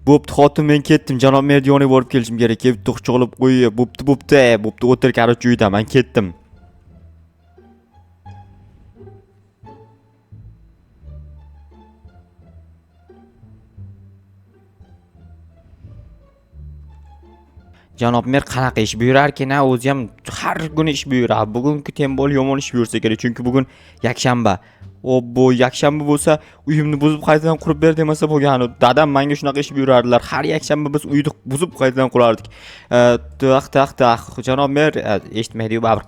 Bo'pti xotin, men ketdim. Janob mer yoniga borib kelishim kerak. Bitta quchoqlab qo'y. Bo'pti. O'tir qarich uyda, men ketdim. Janob mer qanaqa ish buyurarkan, o'zi ham har kuni ish buyuradi. Bugungi tembol yomon ish buyursa kerak, chunki bugun yakshanba. Bu yakshanba bo'lsa, uyimni buzib qaytadan qurib ber demasa bo'lgani. Dadam menga shunaqa ish buyurardilar. Har yakshanba biz uyni buzib qaytadan qurardik. Janob mer eshitmaydi-yu baribir.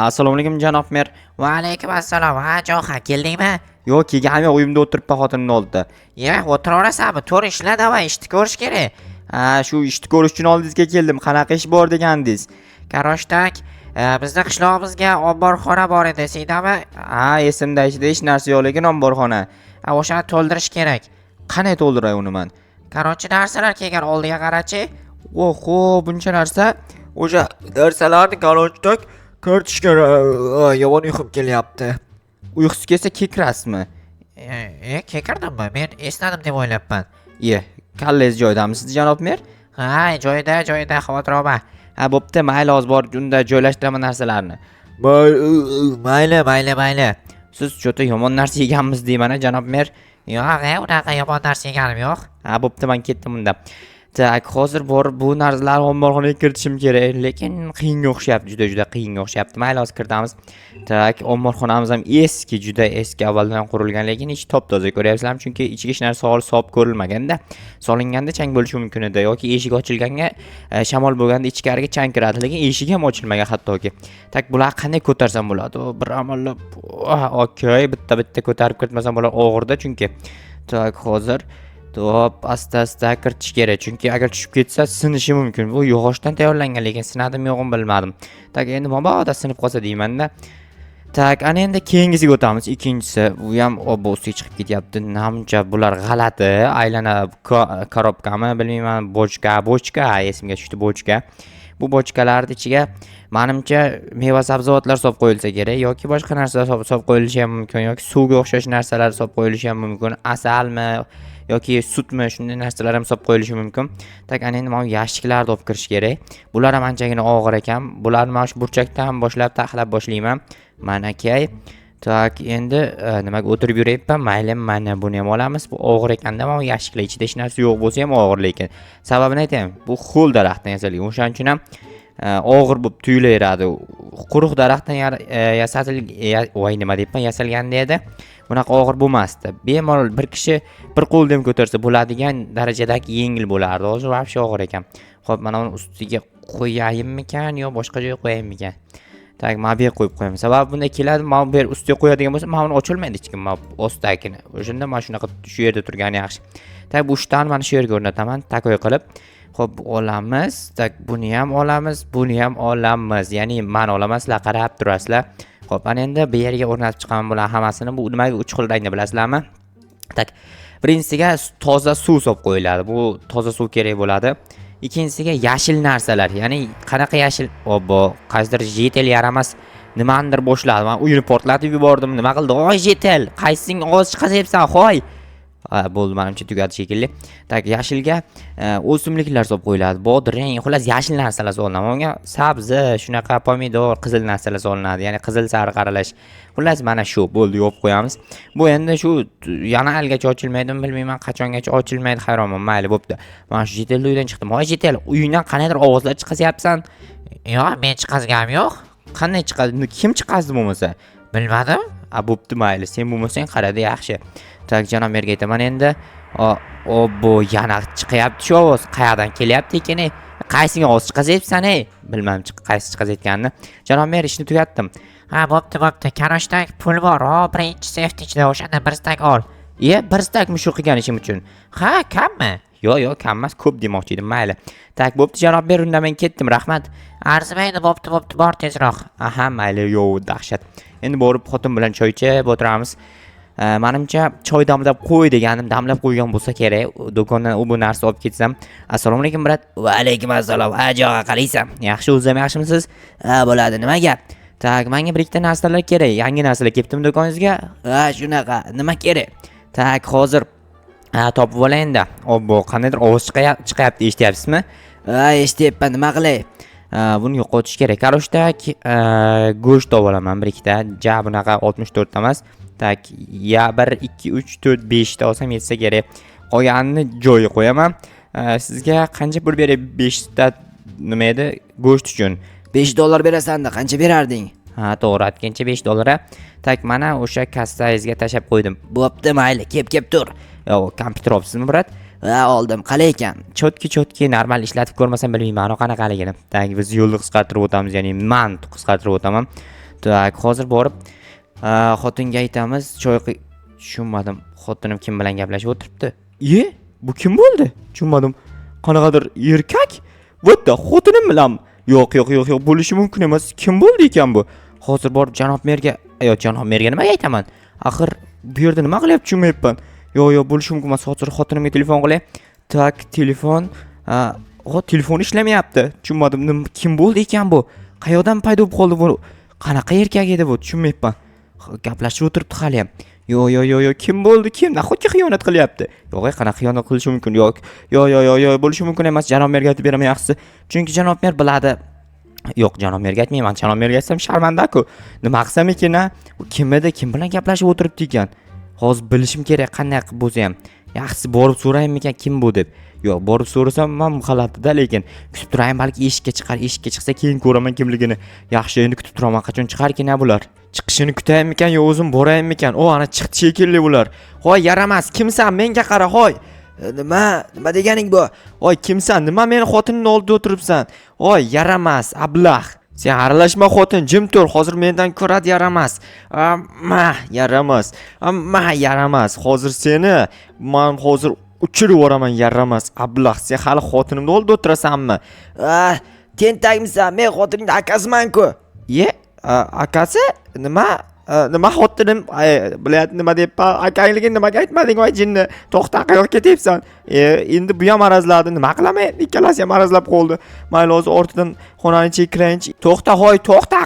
Assalomu alaykum janob mer. Va alaykum assalom. Ha, Jo'xa, keldingmi? Yo'q, kelganim yo'q, uyimda o'tiribman xotinimning oldida. O'tiraverasanmi? To'g'ri ishla, davay, ishni ko'rish kerak. Shu ishni ko'rish uchun oldingizga keldim. Qanaqa ish bor degandingiz? Qarashdak, bizning qishlog'imizga omborxona bor edi, esimdami? Esimda hech narsa yo'q, lekin omborxona. O'shani to'ldirish kerak. Qanday to'ldiray uni men? Qarochi narsalar kelgan, oldiga qarachi. Oho, buncha narsa. O'sha narsalarni qarashdak ko'rish kerak. Yomon uyqum kelyapti. Uyqusiz kelsa kekrasizmi? Kekirdimmi? Men esladim deb o'ylabman. Kallangiz joyidamisiz janob mer? Ha, joyida, xavotir olma. Bo'pti, mayli, hozir borib unda joylashtiraman narsalarni. Mayli. Siz cho'ta yomon narsa yeganmiz deyman, janob mer. Yo'q, unaqa yomon narsa yeganim yo'q. Bo'pti, men ketdim unda. Tak, hozir borib bu narsalarni omborxonaga kiritishim kerak, lekin qiyinga o'xshayapti, juda qiyinga o'xshayapti. Mayli, hozir kiritamiz. Tak, omborxonamiz ham juda eski, avvaldan qurilgan, lekin ichi top-toza ko'ryapsizlarmi? Chunki ichiga hech narsa solib ko'rilmaganda, solinganda chang bo'lishi mumkin edi yoki eshik ochilganda, shamol bo'lganda ichkariga chang kiradi, lekin eshik ham ochilmagan hattoki. Tak, bular qanday ko'tarsam bo'ladi? Bir amallab, okey, bitta ko'tarib kiritmasam bo'lar og'irda chunki. Tak, hozir asta kiritish kerak, chunki agar tushib ketsa sinishi mumkin. Bu yog'ochdan tayyorlangan, lekin sinadim yo'g'im bilmadim. Tak, endi mabodo sinib qolsa deyman-da. Tak, ana endi keyingisiga o'tamiz. Ikkinchisi, bu ham ustiga chiqib ketyapti. Namcha bular g'alati, aylana korobkami, bilmayman, bochka, esimga tushdi bochka. Bu bochkalarning ichiga menimcha meva sabzavotlar solib qo'yilsa kerak yoki boshqa narsa solib qo'yilishi ham mumkin yoki suvga o'xshash narsalar solib qo'yilishi ham mumkin. Asalmi yoki sutmi, shunday narsalar ham solib qo'yilishi mumkin. Tak, ana endi men yashiklarni olib kirish kerak. Bular ham anchagina og'ir ekan. Bularni men shu burchakdan boshlab taxlab boshlayman. Mana kay. Tak, endi nimaga o'tirib yurayapman? Mayli, mana buni ham olamiz. Bu og'ir ekanda, men yashiklar ichida hech narsa yo'q bo'lsa ham og'ir, lekin sababini aytaymi. Bu xul daraxtdan yasalgan. O'shaning uchun ham og'ir bo'lib tuyulaveradi. Quruq daraxtdan yasalganda edi. Bunaqa og'ir bo'lmasdi. Bemalol bir kishi bir qo'lda ham ko'tarsa bo'ladigan darajadagi yengil bo'lardi. Hozir vobshe og'ir ekan. Xo'p, mana uni ustiga qo'yayimmikan yo boshqa joyga qo'yayimmikan? Tak, men bu yerga qo'yib qo'yaman. Sababi bunday keladi, men bu yer ustiga qo'yadigan bo'lsa, men uni ochilmaydi hech kim, men ostagini. O'shanda men shunaqa shu yerda turgani yaxshi. Tak, bu uchtani mana shu yerga o'rnataman, takoy qilib. Xo'p, olamiz. Tak, buni ham olamiz. Ya'ni men olaman, sizlar qarab turasizlar. Xo'p, ana endi bu yerga o'rnatib chiqaman bular hammasini. Bu nimaga 3 xil rangda bilasizlarmi? Tak, birinchisiga toza suv solib qo'yiladi. Bu toza suv kerak bo'ladi. Ikkinchisiga yashil narsalar, ya'ni qanaqa yashil? Qaysidir jetel yaramas nimandir boshladi. Men uyni portlatib yubordim. Nima qildi? Voy jetel, qaysing ovoz chiqaryapsan, xo'y. Bo'ldi, menimcha tugadi shekilli. Tak, yashilga o'simliklar solib qo'yiladi. Bodring, xullas yashil narsalar solinadi. Unga sabzi, shunaqa pomidor, qizil narsalar solinadi. Ya'ni qizil sariq aralash. Xullas mana shu bo'ldi, yopib qo'yamiz. Bu endi shu yana algacha ochilmaydimi, bilmayman, qachongacha ochilmaydi, hayronman. Mayli, bo'pti. Men shu jetelni uydan chiqdim. Voy jetel, uyingdan qanaydir ovozlar chiqaryapsan? Yo'q, men chiqazganim yo'q. Qanday chiqadi? Kim chiqazdi bo'lmasa? Bilmadim. Bo'pti, mayli. Sen bo'lmasang qaradi, yaxshi. Tak, janob merga aytaman endi. Bu yana chiqyapti shu ovoz. Qayerdan kelyapti ekan? Qaysiga ovoz chiqazyapsan, Bilmam qaysi chiqazayotganini. Janob mer, ishni tugatdim. Ha, bo'pti. Qarashdak pul bor. Birinchi seft ichida o'shanda bir stak ol. Bir stakmi shu qilgan ishim uchun? Ha, kammi? Yo'q, kam emas, ko'p demoqchi edim, mayli. Tak, bo'pti janob mer, unda men ketdim, rahmat. Arzimaydi, bo'pti, bor tezroq. Aha, mayli, yo'q, dahshat. Endi borib xotin bilan choy ichib o'tiramiz. Menimcha choy damlab qo'y deganim, damlab qo'ygan bo'lsa kerak. Do'kondan bu narsa olib ketsam. Assalomu alaykum, brat. Va alaykum assalom. Jo'xa, qalaysan? Yaxshi, o'zim yaxshimisiz? Bo'ladi, nima gap? Tak, menga bir ikkita narsalar kerak. Yangi narsalar kelibdimi do'koningizga? Shunaqa. Nima kerak? Tak, hozir Ha, topib olay endi. Bu qandaydir ovoz chiqyapti, eshityapsizmi? Ha, eshityapman, nima qilay? Buni yo'qotish kerak. Qarashdak, go'sht olib olaman bir ikkita. Bunaqa 64 ta emas. Tak, ya 1 2 3 4 5 ta olsam yetsa kerak. Qolganini joyiga qo'yaman. Sizga qancha pul beray 5 ta nima edi go'sht uchun? $5 berasan-da, qancha berarding? Ha, to'g'ri aytgancha $5. Tak, mana o'sha kassangizga tashab qo'ydim. Bo'pti, mayli, kep tur. Yo, kompyuter olibsizmi, brat? Ha, oldim. Qalay ekan? Chotki normal ishlatib ko'rmasam bilmayman qanaqaligini. Tak, biz yo'lni qisqartirib o'tamiz, ya'ni man qisqartirib o'taman. Tak, hozir borib xotinga aytamiz, tushunmadim. Xotinim kim bilan gaplashib o'tiribdi? Bu kim bo'ldi? Tushunmadim. Qanaqadir erkak? Bo'tda xotinim bilan. Yo'q, bo'lishi mumkin emas. Kim bo'ldi ekan bu? Hozir borib janob merga nima aytaman? Axir bu yerda nima qilyapti tushunmayapman. Yo'q, bo'lishi mumkin emas. Hozir xotinimga telefon qilay. Tak, telefon. Telefon ishlamayapti. Tushunmadim. Kim bo'ldi ekan bu? Qayoqdan paydo bo'lib qoldi bu? Qanaqa erkak edi bu? Tushunmayapman. Gaplashib o'tiribdi hali ham. Yo'q, kim bo'ldi? Kim? Nahotki xiyonat qilyapti? Yo'q, qanaqa xiyonat qilishi mumkin? Yo'q, bo'lishi mumkin emas. Janob merga aytib beraman yaxshisi. Chunki janob mer biladi. Yo'q, janob merga aytmayman. Janob merga aytsam sharmanda-ku. Nima qilsam ekan, kim edi? Kim bilan gaplashib o'tiribdi ekan? Hozir bilishim kerak qanday qilib bo'lsa ham. Yaxshisi borib so'raymikan kim bu deb. Yo'q, borib so'rasam ham g'alatida, lekin kutib turayim, balki eshikka chiqsa keyin ko'raman kimligini. Yaxshi, endi kutib turaman, qachon chiqarkin bular? Chiqishini kutaymikan yo o'zim boraymikan? Ana chiqdi shekilli bular. Hoy, yaramas, kimsan? Menga qara, hoy. Nima deganing bu? Hoy, kimsan? Nima meni xotinimning oldida o'tiribsan? Hoy, yaramas, ablah. Sen aralashma xotin, jim tur. Hozir mendan ko'radi yaramas. Yaramas. Hozir seni men hozir uchirib yuboraman, yaramas, ablah. Sen hali xotinimning oldida o'tirasanmi? Tentakmisan? Men xotiningning akasiman-ku. Akasi? Nima xotinim? Bilayapti nima deb akangligini nimaga aytmading voy jinni? To'xta, qayoqqa ketyapsan? Endi bu ham arazladi. Nima qilaman? Ikkalasi ham arazlab qoldi. Mayli, hozir ortidan xonani chekiraychi. To'xta,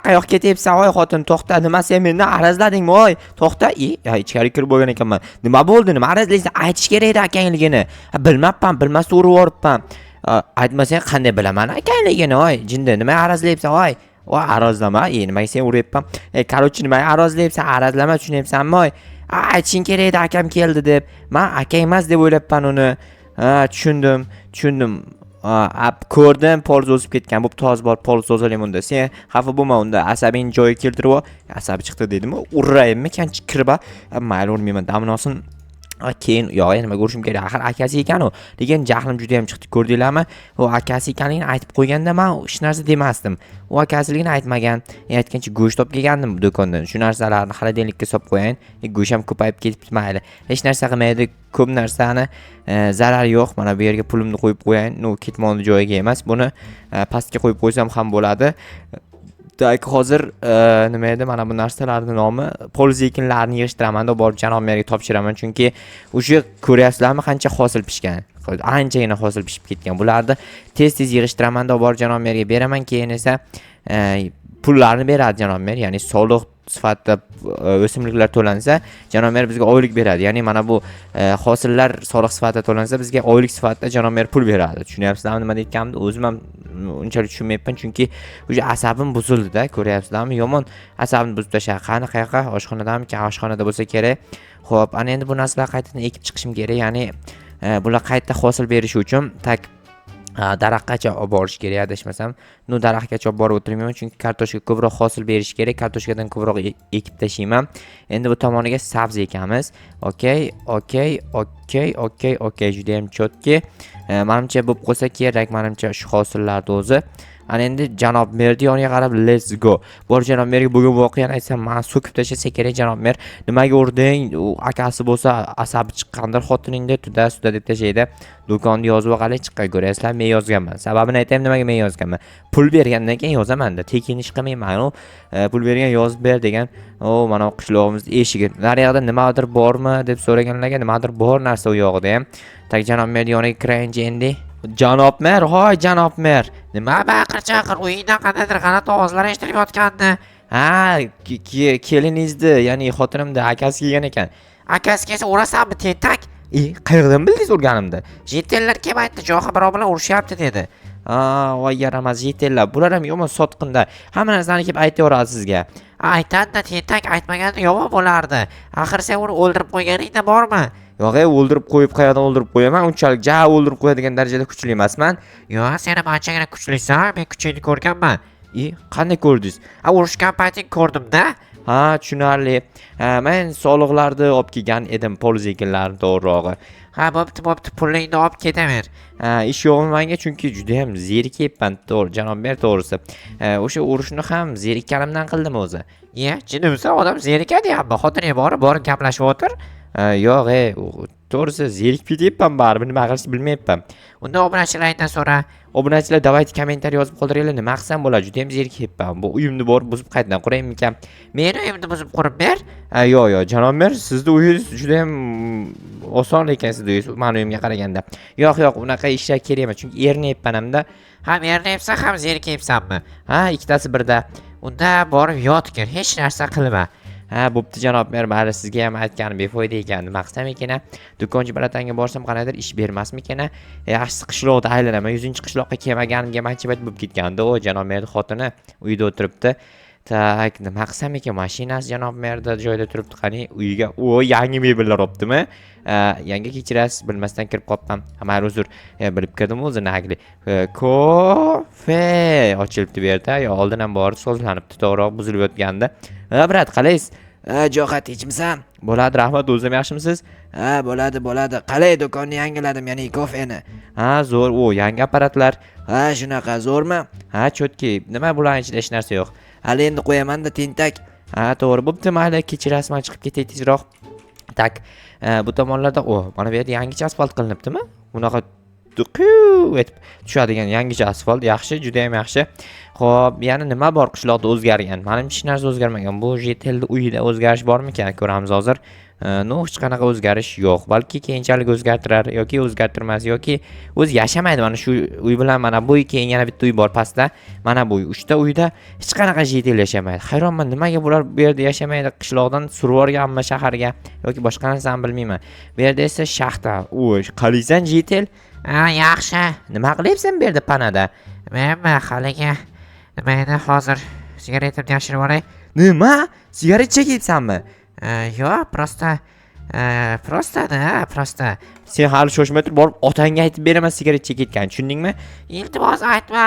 qayoqqa ketyapsan voy xotin? To'xta, nima sen meni arazladingmi voy? To'xta. Ichkari kirib bo'lgan ekanman. Nima bo'ldi? Nima arazlaysan? Aytish kerak edi akangligini. Bilmabman, bilmasdan urib yuboribman. Aytmasang qanday bilaman akangligini voy? Jinni, nima arazlayapsan voy? Voy, arazlama, nimaga sen uryapman? Qarochi, nimaga arazlayapsan? Arazlama, tushunyapsanmi voy? Aytishing kerak edi akam keldi deb. Men akang emas deb o'ylabman uni. Tushundim. Ko'rdim, pol o'zib ketgan. Bu toz bor, pol o'zalayman unda. Sen xafa bo'lma unda. Asabingni joyiga keltirib ol. Asabi chiqdi dedimi? Urraymi? Kan kirba. Mayli, urmayman. Damini olsin. Keyin yo'q, nima ko'rishim kerak? Axir akasi ekan u. Lekin jahlim juda ham chiqdi, ko'rdinglarmi? U akasi ekanligini aytib qo'yganda men hech narsa demasdim. U akasiligini aytmagan. Aytgancha go'sht olib kelgandim do'kondan. Shu narsalarni xolodilnikka solib qo'yayin. Go'sht ham ko'payib ketibdi, mayli. Hech narsa qilmaydi. Ko'p narsani zarari yo'q. Mana bu yerga pulimni qo'yib qo'yayin. Ketmonni joyiga emas. Buni pastga qo'yib qo'ysam ham bo'ladi. Tak, hozir nima edi? Mana bu narsalarning nomi polzekinlarni yig'ishtiraman-da, borib janob merga topshiraman, chunki o'sha ko'ryapsizlarmi qancha hosil pishgan. Anchagina hosil pishib ketgan. Bularni tez yig'ishtiraman-da, borib janob merga beraman, keyin esa pullarni beradi janob mer, ya'ni soliq sifatida o'simliklar to'lansa, janob mer bizga oylik beradi. Ya'ni mana bu hosillar soliq sifatida to'lansa, bizga oylik sifatida janob mer pul beradi. Tushunyapsizlarmi nima deyotganimni? O'zim ham unchalik tushunmayapman, chunki o'sha asabim buzildi-da, ko'ryapsizlarmi? Yomon asabimni buzib tashladi. Qayoqqa? Oshxonadamikan? Oshxonada bo'lsa kerak. Xo'p, ana endi bu narsalar qaytadan ekib chiqishim kerak. Ya'ni bular qayta hosil berishi uchun daraxtgacha olib borish kerak, adashmasam. Daraxtgacha olib borib o'tirmayman, chunki kartoshka ko'proq hosil berishi kerak. Kartoshkadan ko'proq ekib tashlayman. Endi bu tomoniga sabzi ekamiz. Okey. Juda ham chotki. Menimcha bo'lib qolsa kerak, menimcha shu hosillarni o'zi. Ana endi janob merni yoniga qarab let's go. Bor janob merga bo'lgan voqeani aytsam, men so'kib tashlasa kerak janob mer. Nimaga urding? U akasi bo'lsa asabi chiqqandir xotiningda, suda deb tashlaydi. Do'konni yozib olg'ali chiqqan, ko'rasizlar, men yozganman. Sababini aytaymi, nimaga men yozganman? Pul bergandan keyin yozaman-da, tekin ish qilmayman. Pul bergan yozib ber degan. Mana qishlog'imizning eshigi. Naryoqda nimadir bormi deb so'raganlarga, nimadir bor narsa u yoqda ham. Tak janob mer yoniga kirayinchi endi. Janob mer, hoy janob mer. Nima baqir-chaqir, uyingdan qandaydir g'alati ovozlar eshitilayotgandi. Keliningizni, ya'ni xotinimni akasi kelgan ekan. Akasi kelsa urasanmi, tentak? Qayerdan bildingiz urganimni? Jetellar kelib aytdi, Jo'xa birov bilan urushyapti dedi. Voy yaramas jetellar. Bular ham yomon sotqinda. Hamma narsani kelib aytaveradi sizga. Aytadi-da, tentak aytmaganda yomon bo'lardi. Axir sen uni o'ldirib qo'yganingda bormi? Yo'q, o'ldirib qo'yib qayerdan o'ldirib qo'yaman? Unchalik o'ldirib qo'yadigan darajada kuchli emasman. Yo'q, seni anchagina kuchlisan, men kuchingni ko'rganman. Qanday ko'rdingiz? Urushgan payting ko'rdim-da. Ha, tushunarli. Men soliqlarni olib kelgan edim, polzekinlarni to'g'rirog'i. Ha, bo'pti, pulingni olib ketaver. Ish yo'q menga, chunki juda ham zerikyapman, to'g'ri, janob mer, to'g'risi. O'sha urushni ham zerikkanimdan qildim o'zi. Jinimsan, odam zerikadi hamma. Xotining borib gaplashib o'tir. Yo'q, to'g'risi zerikib ketyapman baribir, nima qilishni bilmayapman. Unda obunachilardan so'ra. Obunachilar davayt kommentariy yozib qoldiringlar, nima qilsam bo'ladi, juda ham zerikyapman. Bu uyimni borib buzib qaytadan quraymikan? Meni uyimni buzib qurib ber. Yo'q, janob mer, sizni uyingiz juda ham oson ekan, sizni uyingiz meni uyimga qaraganda. Yo'q, unaqa ishlar kerak emas, chunki ernayapman hamda. Ham ernayapsan, ham zerikyapsanmi? Ikkitasi birda. Unda borib yotgin, hech narsa qilma. Bo'pti janob mer, mayli, sizga ham aytganim befoyda ekan. Nima qilsam ekan? Do'konchi biratanga borsam qanaqadir ish bermasmikan? Yaxshisi qishloqda aylanaman. 100-qishloqqa kelmaganimga ancha vaqt bo'lib ketgandi. O janob mer xotini uyda o'tiribdi. Tak, nima qilsam ekan? Mashinasi janob merda joyda turibdi. Qani uyiga yangi mebellar olibdimi? Yangi kechirasiz, bilmasdan kirib qolibman. Mayli, uzr, bilib kirdim o'zi nagli. Kofe ochilibdi bu yerda. Oldin ham borib sozlanibdi, to'g'ri, buzilib yotgandi. Brat, qalaysiz? Jo'xa, tinchmisan? Bo'ladi, rahmat, o'zim yaxshimisiz? Bo'ladi. Qalay, do'konni yangiladim, ya'ni kofeni. Zo'r, yangi apparatlar. Shunaqa, zo'rmi? Chotki, nima bularning ichida hech narsa yo'q. Hali endi qo'yaman-da, tentak. To'g'ri, bo'pti, mayli, kechirasizman, chiqib ketay tezroq. Tak, bu tomonlarda, mana bu yerda yangicha asfalt qilinibdimi? Bunaqa etib tushadigan yangicha asfalt, yaxshi, juda ham yaxshi. Xo'p, yana nima bor qishloqda o'zgargan? Menimcha hech narsa o'zgarmagan. Bu jetelni uyida o'zgarish bormikan? Ko'ramiz hozir. Hech qanaqa o'zgarish yo'q. Balki keyinchalik o'zgartirar yoki o'zgartirmas yoki o'zi yashamaydi. Mana shu uy bilan mana bu keyin yana bitta uy bor pastda. Mana bu 3 ta uyda hech qanaqa jetel yashamaydi. Hayronman, nimaga bular bu yerda yashamaydi? Qishloqdan surib olganmi shaharga yoki boshqa narsani bilmayman. Bu yerda esa shaxta. Qalaysan jetel? Yaxshi. Nima qilyapsan bu yerda panada? Men haliga nima edi, hozir sigaretimni yashirib olay. Nima? Sigaret chekyapsanmi? Yo'q, prosta. Sen hali shoshmay turib borib otangga aytib beraman sigaret chekayotganini, tushundingmi? Iltimos aytma.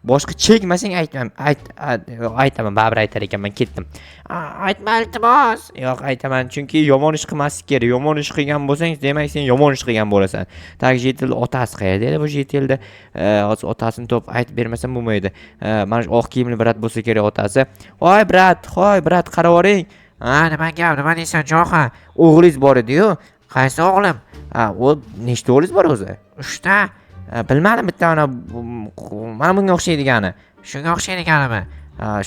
Boshqa chekmasang aytaman, baribir aytar ekanman, ketdim. Aytma iltimos. Yo'q, aytaman, chunki yomon ish qilmaslik kerak. Yomon ish qilgan bo'lsang, demak sen yomon ish qilgan bo'lasan. Tak, jetel otasi qayerda edi bu jetelda? Hozir otasini topib aytib bermasam bo'lmaydi. Mana shu oq kiyimli brat bo'lsa kerak otasi. Hoy brat, qarab oring. Nima gap, nima deysan, Jo'xa? O'g'lingiz bor edi-yu. Qaysi o'g'lim? Nechta o'g'lingiz bor o'zi? 3 ta. Bilmadim, bitta mana bunga o'xshaydigani. Shunga o'xshaydiganimi?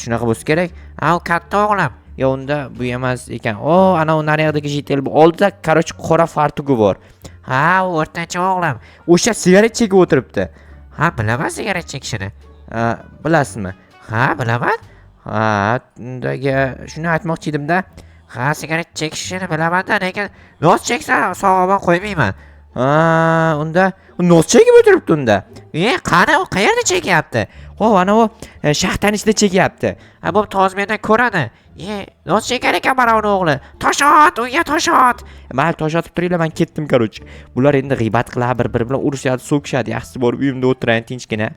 Shunaqa bo'lsa kerak. U katta o'g'lim. Unda bu emas ekan. Ana u naryoqdagi jetel bu. Oldida, qarochi, qora fartugi bor. U o'rtancha o'g'lim. O'sha sigaret chekib o'tiribdi. Bilaman sigaret chekishini. Bilasizmi? Bilaman. Undagi shuni aytmoqchi edim-da. Sigaret chekishini bilaman-da, lekin nos cheksa sog'omon qo'ymayman. Unda nos chekib o'tiribdi unda. Qani, u qayerda chekyapti? Ana u shaxtaning ichida chekyapti. Bo'pti, hozir mendan ko'radi. Nos chekar ekan mana uni o'g'li. Toshot, unga toshot. Mayli, tosh otib turinglar, men ketdim, qarochi. Bular endi g'iybat qiladi, bir-biri bilan urushadi, so'kishadi. Yaxshisi borib uyimda o'tirayin tinchgina.